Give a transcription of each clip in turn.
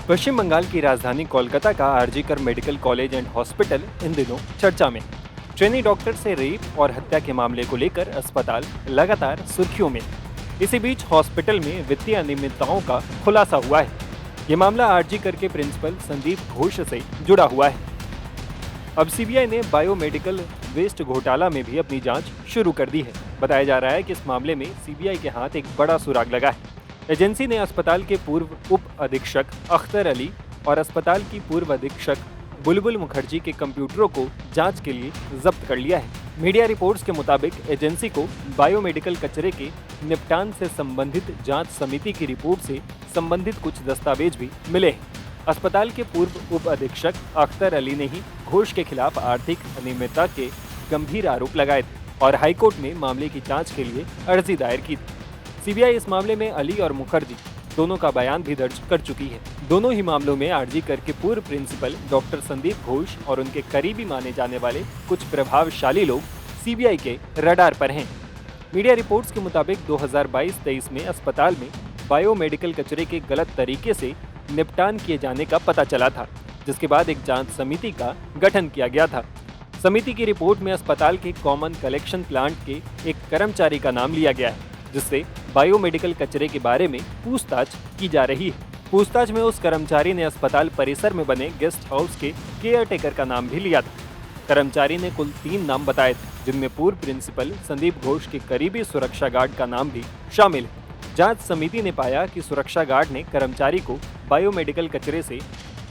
पश्चिम बंगाल की राजधानी कोलकाता का RG Kar medical college and hospital in दिनों चर्चा में। ट्रेनी डॉक्टर से रेप और हत्या के मामले को लेकर अस्पताल लगातार सुर्खियों में। इसी बीच हॉस्पिटल में वित्तीय अनियमितताओं का खुलासा हुआ है। ये मामला आरजीकर के प्रिंसिपल संदीप घोष से जुड़ा हुआ है। अब सीबीआई ने बायोमेडिकल वेस्ट घोटाला में भी अपनी जांच शुरू कर दी है। बताया जा रहा है कि इस मामले में सीबीआई के हाथ एक बड़ा सुराग लगा है। एजेंसी ने अस्पताल के पूर्व उप अधीक्षक अख्तर अली और अस्पताल की पूर्व अधीक्षक बुलबुल मुखर्जी के कंप्यूटरों को जांच के लिए जब्त कर लिया है। मीडिया रिपोर्ट्स के मुताबिक एजेंसी को बायोमेडिकल कचरे के निपटान से संबंधित जांच समिति की रिपोर्ट से संबंधित कुछ दस्तावेज भी मिले हैं। अस्पताल के पूर्व उप अधीक्षक अख्तर अली ने ही घोष के खिलाफ आर्थिक अनियमितता के गंभीर आरोप लगाए थे और हाईकोर्ट में मामले की जांच के लिए अर्जी दायर की थी। सीबीआई इस मामले में अली और मुखर्जी दोनों का बयान भी दर्ज कर चुकी है। दोनों ही मामलों में आरजीकर के पूर्व प्रिंसिपल डॉक्टर संदीप घोष और उनके करीबी माने जाने वाले कुछ प्रभावशाली लोग सीबीआई के रडार पर हैं। मीडिया रिपोर्ट्स के मुताबिक 2022-23 में अस्पताल में बायोमेडिकल कचरे के गलत तरीके से निपटान किए जाने का पता चला था, जिसके बाद एक जांच समिति का गठन किया गया था। समिति की रिपोर्ट में अस्पताल के कॉमन कलेक्शन प्लांट के एक कर्मचारी का नाम लिया गया है, जिससे बायोमेडिकल कचरे के बारे में पूछताछ की जा रही है। पूछताछ में उस कर्मचारी ने अस्पताल परिसर में बने गेस्ट हाउस के केयरटेकर का नाम भी लिया था। कर्मचारी ने कुल 3 नाम बताए थे, जिनमें पूर्व प्रिंसिपल संदीप घोष के करीबी सुरक्षा गार्ड का नाम भी शामिल है। जांच समिति ने पाया कि सुरक्षा गार्ड ने कर्मचारी को बायोमेडिकल कचरे से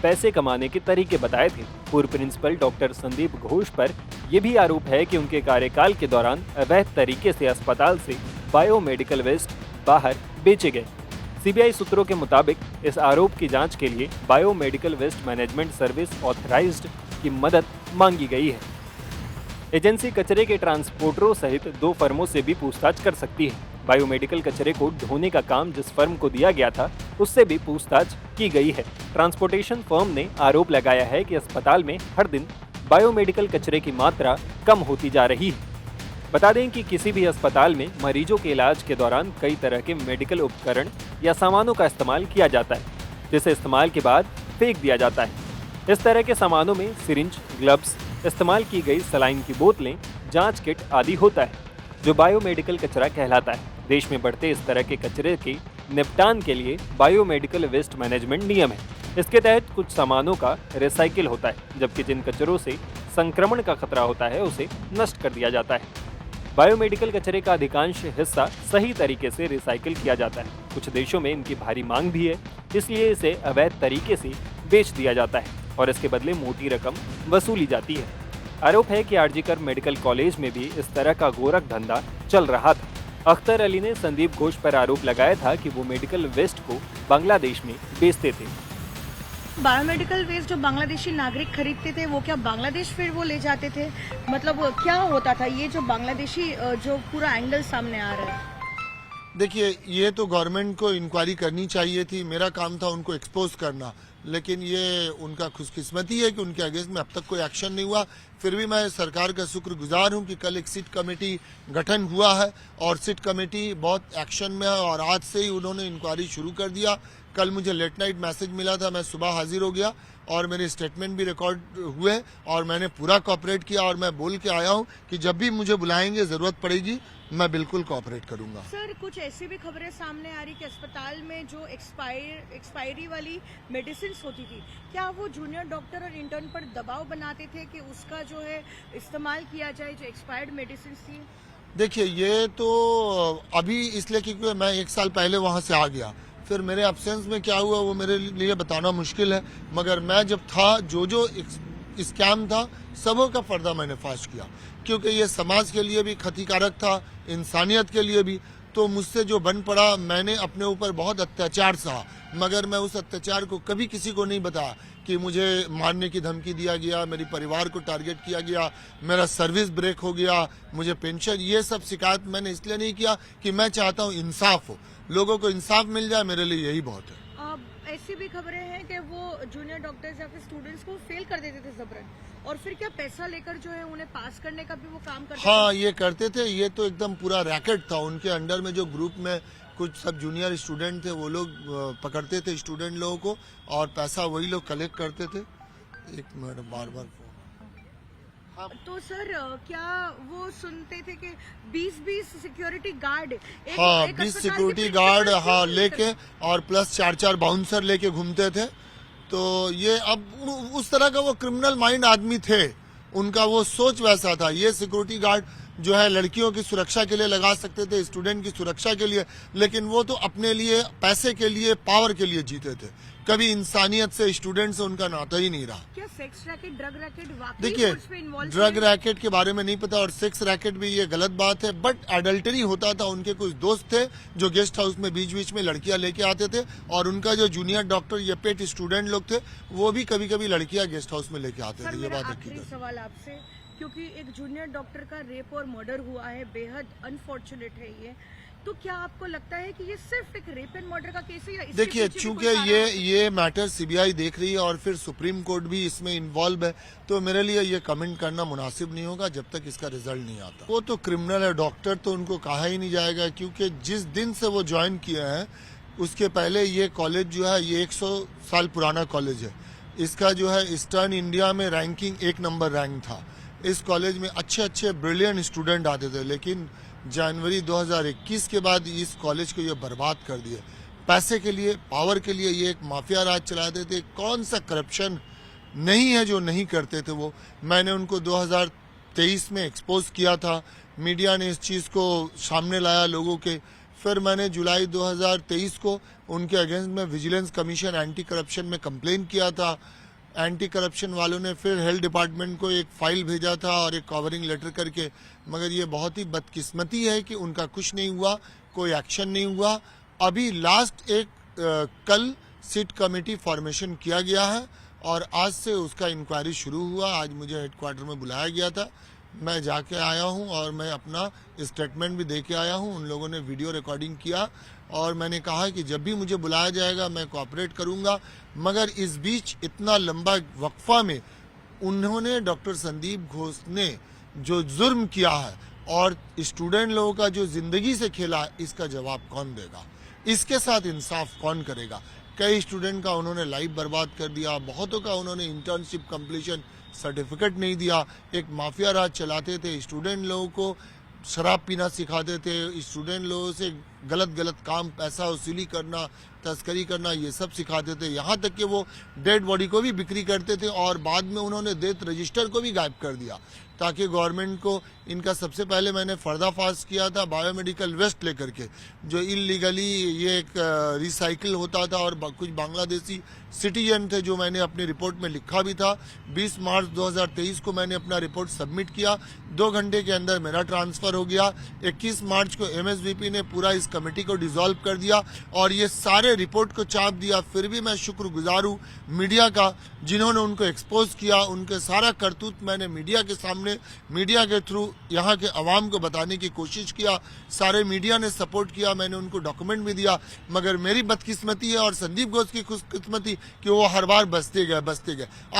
पैसे कमाने के तरीके बताए थे। पूर्व प्रिंसिपल डॉक्टर संदीप घोष पर यह भी आरोप है कि उनके कार्यकाल के दौरान अवैध तरीके से अस्पताल से बायोमेडिकल वेस्ट बाहर बेचे गए। सीबीआई सूत्रों के मुताबिक इस आरोप की जांच के लिए biomedical waste management service authorised की मदद मांगी गई है। एजेंसी कचरे के ट्रांसपोर्टरों सहित 2 फर्मों से भी पूछताछ कर सकती है। बायोमेडिकल कचरे को ढोने का काम जिस फर्म को दिया गया था, उससे भी पूछताछ की गई है। ट्रांसपोर्टेशन फर्म ने आरोप लगाया है कि अस्पताल में हर दिन बायोमेडिकल कचरे की मात्रा कम होती जा रही है। बता दें कि किसी भी अस्पताल में मरीजों के इलाज के दौरान कई तरह के मेडिकल उपकरण या सामानों का इस्तेमाल किया जाता है, जिसे इस्तेमाल के बाद फेंक दिया जाता है। इस तरह के सामानों में सिरिंज, ग्लव्स, इस्तेमाल की गई सलाइन की बोतलें, जांच किट आदि होता है, जो बायोमेडिकल कचरा कहलाता है। देश में बढ़ते इस तरह के कचरे के निपटान के लिए बायोमेडिकल वेस्ट मैनेजमेंट नियम है। इसके तहत कुछ सामानों का रिसाइकिल होता है, जबकि जिन कचरों से संक्रमण का खतरा होता है उसे नष्ट कर दिया जाता है। बायोमेडिकल कचरे का अधिकांश हिस्सा सही तरीके से रिसाइकिल किया जाता है। कुछ देशों में इनकी भारी मांग भी है, इसलिए इसे अवैध तरीके से बेच दिया जाता है और इसके बदले मोटी रकम वसूली जाती है। आरोप है कि आरजीकर मेडिकल कॉलेज में भी इस तरह का गोरख धंधा चल रहा था। अख्तर अली ने संदीप घोष पर आरोप लगाया था कि वो मेडिकल वेस्ट को बांग्लादेश में बेचते थे। बायोमेडिकल वेस्ट जो बांग्लादेशी नागरिक खरीदते थे, वो क्या बांग्लादेश फिर वो ले जाते थे? मतलब क्या होता था ये जो बांग्लादेशी जो पूरा एंगल सामने आ रहा है? देखिए, ये तो गवर्नमेंट को इंक्वायरी करनी चाहिए थी। मेरा काम था उनको एक्सपोज करना, लेकिन ये उनका खुशकिस्मती है कि उनके अगेंस्ट में अब तक कोई एक्शन नहीं हुआ। फिर भी मैं सरकार का शुक्रगुजार हूं कि कल एक सिट कमेटी गठन हुआ है और सिट कमेटी बहुत एक्शन में है और आज से ही उन्होंने इंक्वायरी शुरू कर दिया। कल मुझे लेट नाइट मैसेज मिला था, मैं सुबह हाजिर हो गया और मेरे स्टेटमेंट भी रिकॉर्ड हुए और मैंने पूरा कोऑपरेट किया और मैं बोल के आया हूं कि जब भी मुझे बुलाएंगे, जरूरत पड़ेगी, मैं बिल्कुल कोऑपरेट करूंगा। सर, कुछ ऐसी भी खबरें सामने आ रही कि अस्पताल में जो एक्सपायरी वाली मेडिसिन होती थी, क्या वो जूनियर डॉक्टर और इंटर्न पर दबाव बनाते थे कि उसका जो है इस्तेमाल किया जाए, जो एक्सपायर्ड मेडिसिन थी? देखिए, ये तो अभी इसलिए क्योंकि मैं 1 साल पहले वहां से आ गया, फिर मेरे एब्सेंस में क्या हुआ वो मेरे लिए बताना मुश्किल है, मगर मैं जब था जो स्कैम था सबों का पर्दा मैंने फाश किया, क्योंकि ये समाज के लिए भी क्षतिकारक था, इंसानियत के लिए भी। तो मुझसे जो बन पड़ा, मैंने अपने ऊपर बहुत अत्याचार सहा, मगर मैं उस अत्याचार को कभी किसी को नहीं बताया कि मुझे मारने की धमकी दिया गया, मेरे परिवार को टारगेट किया गया, मेरा सर्विस ब्रेक हो गया, मुझे पेंशन, ये सब शिकायत मैंने इसलिए नहीं किया कि मैं चाहता हूँ इंसाफ हो, लोगों को इंसाफ मिल जाए, मेरे लिए यही बहुत है। ऐसी भी खबरें हैं कि वो जूनियर डॉक्टर्स या फिर स्टूडेंट्स को फेल कर देते थे जबरन, और फिर क्या पैसा लेकर जो है उन्हें पास करने का भी वो काम करते थे? हाँ, ये करते थे। ये तो एकदम पूरा रैकेट था उनके अंडर में, जो ग्रुप में कुछ सब जूनियर स्टूडेंट थे, वो लोग पकड़ते थे स्टूडेंट लोगों को और पैसा वही लोग कलेक्ट करते थे। एक मिनट, बार बार तो सर क्या वो सुनते थे कि 20-20 सिक्योरिटी गार्ड हाँ 20 सिक्योरिटी गार्ड हाँ लेके और प्लस 4-4 बाउंसर लेके घूमते थे। तो ये अब उस तरह का वो क्रिमिनल माइंड आदमी थे, उनका वो सोच वैसा था। ये सिक्योरिटी गार्ड जो है लड़कियों की सुरक्षा के लिए लगा सकते थे, स्टूडेंट की सुरक्षा के लिए, लेकिन वो तो अपने लिए पैसे के लिए पावर के लिए जीते थे। कभी इंसानियत से स्टूडेंट से उनका नाता ही नहीं रहा। क्या सेक्स रैकेट, ड्रग रैकेट वाकई देखिए स्पोर्ट्स में इन्वॉल्व ड्रग रैकेट के बारे में नहीं पता और सेक्स रैकेट भी ये गलत बात है, बट एडल्टरी होता था। उनके कुछ दोस्त थे जो गेस्ट हाउस में बीच बीच में लड़कियां लेके आते थे और उनका जो जूनियर डॉक्टर या पेट स्टूडेंट लोग थे वो भी कभी कभी लड़कियां गेस्ट हाउस में लेके आते थे। ये बात आखिरी सवाल आपसे, क्योंकि एक जूनियर डॉक्टर का रेप और मर्डर हुआ है, बेहद अनफॉर्चुनेट है ये, तो क्या आपको लगता है कि ये सिर्फ एक रेप एंड मर्डर का केस है या इसके देखिए पीछे भी चूंकि कोई कारण ये मैटर सीबीआई देख रही है और फिर सुप्रीम कोर्ट भी इसमें इन्वॉल्व है, तो मेरे लिए ये कमेंट करना मुनासिब नहीं होगा जब तक इसका रिजल्ट नहीं आता। वो तो क्रिमिनल है, डॉक्टर तो उनको कहा ही नहीं जाएगा, क्योंकि जिस दिन से वो ज्वाइन किए हैं उसके पहले ये कॉलेज जो है ये 100 साल पुराना कॉलेज है। इसका जो है ईस्टर्न इंडिया में रैंकिंग 1 नंबर रैंक था। इस कॉलेज में अच्छे अच्छे ब्रिलियंट स्टूडेंट आते थे, लेकिन जनवरी 2021 के बाद इस कॉलेज को ये बर्बाद कर दिया। पैसे के लिए, पावर के लिए ये एक माफिया राज चलाते थे। कौन सा करप्शन नहीं है जो नहीं करते थे वो। मैंने उनको 2023 में एक्सपोज किया था, मीडिया ने इस चीज़ को सामने लाया लोगों के। फिर मैंने जुलाई 2023 को उनके अगेंस्ट में विजिलेंस कमीशन एंटी करप्शन में कंप्लेन किया था। एंटी करप्शन वालों ने फिर हेल्थ डिपार्टमेंट को एक फाइल भेजा था और एक कवरिंग लेटर करके, मगर ये बहुत ही बदकिस्मती है कि उनका कुछ नहीं हुआ, कोई एक्शन नहीं हुआ। अभी लास्ट कल सिट कमेटी फॉर्मेशन किया गया है और आज से उसका इंक्वायरी शुरू हुआ। आज मुझे हेडक्वार्टर में बुलाया गया था, मैं जाके आया हूं और मैं अपना स्टेटमेंट भी दे के आया हूं। उन लोगों ने वीडियो रिकॉर्डिंग किया और मैंने कहा कि जब भी मुझे बुलाया जाएगा मैं कोऑपरेट करूंगा। मगर इस बीच इतना लंबा वक्फा में उन्होंने डॉक्टर संदीप घोष ने जो जुर्म किया है और स्टूडेंट लोगों का जो जिंदगी से खेला है, इसका जवाब कौन देगा? इसके साथ इंसाफ कौन करेगा? कई स्टूडेंट का उन्होंने लाइफ बर्बाद कर दिया, बहुतों का उन्होंने इंटर्नशिप कंप्लीशन सर्टिफिकेट नहीं दिया। एक माफिया राज चलाते थे, स्टूडेंट लोगों को शराब पीना सिखाते थे, स्टूडेंट लोगों से गलत काम, पैसा वसूली करना, तस्करी करना, ये सब सिखाते थे। यहाँ तक कि वो डेड बॉडी को भी बिक्री करते थे और बाद में उन्होंने डेथ रजिस्टर को भी गायब कर दिया ताकि गवर्नमेंट को इनका सबसे पहले मैंने पर्दाफाश किया था बायोमेडिकल वेस्ट लेकर के, जो इलीगली ये एक रिसाइकिल होता था और कुछ बांग्लादेशी सिटीजन थे, जो मैंने अपनी रिपोर्ट में लिखा भी था। 20 मार्च 2023 को मैंने अपना रिपोर्ट सबमिट किया, 2 घंटे के अंदर मेरा ट्रांसफर हो गया। 21 मार्च को एमएसवीपी ने पूरा इस कमेटी को डिसॉल्व कर दिया और ये सारे रिपोर्ट को चाप दिया। फिर भी मैं शुक्रगुजार हूँ मीडिया का, जिन्होंने उनको एक्सपोज किया। उनके सारा करतूत मैंने मीडिया के सामने, मीडिया के थ्रू यहाँ के अवाम को बताने की कोशिश किया। सारे मीडिया ने सपोर्ट किया, मैंने उनको डॉक्यूमेंट भी दिया। मगर मेरी बदकिस्मती है और संदीप घोष की खुशकिस्मती कि वो हर बार बचते गए।